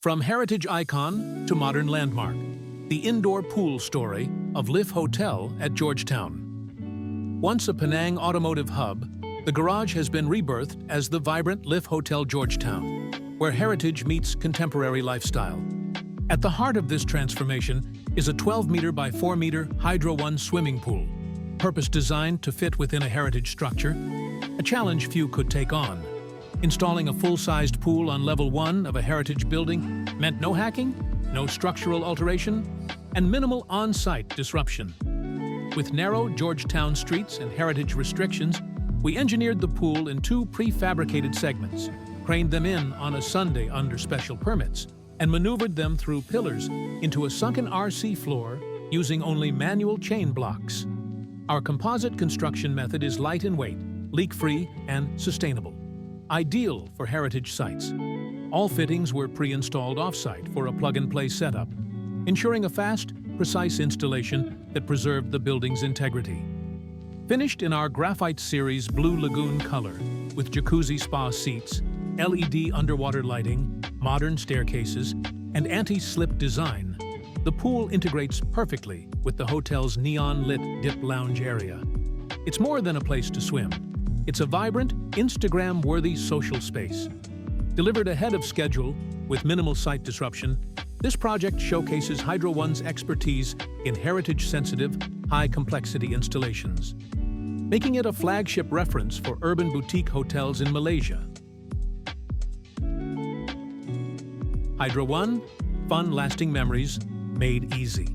From heritage icon to modern landmark, the indoor pool story of Lyf Hotel at Georgetown. Once a Penang automotive hub, the garage has been rebirthed as the vibrant Lyf Hotel Georgetown, where heritage meets contemporary lifestyle. At the heart of this transformation is a 12-meter by 4-meter Hydro One swimming pool, purpose-designed to fit within a heritage structure, a challenge few could take on. Installing a full-sized pool on level 1 of a heritage building meant no hacking, no structural alteration, and minimal on-site disruption. With narrow Georgetown streets and heritage restrictions, we engineered the pool in 2 prefabricated segments, craned them in on a Sunday under special permits, and maneuvered them through pillars into a sunken RC floor using only manual chain blocks. Our composite construction method is light in weight, leak-free, and sustainable, ideal for heritage sites. All fittings were pre-installed off-site for a plug-and-play setup, ensuring a fast, precise installation that preserved the building's integrity. Finished in our Graphite Series Blue Lagoon color, with jacuzzi spa seats, LED underwater lighting, modern staircases, and anti-slip design, the pool integrates perfectly with the hotel's neon-lit dip lounge area. It's more than a place to swim. It's a vibrant, Instagram-worthy social space. Delivered ahead of schedule, with minimal site disruption, this project showcases Hydro One's expertise in heritage-sensitive, high-complexity installations, making it a flagship reference for urban boutique hotels in Malaysia. Hydro One, fun, lasting memories made easy.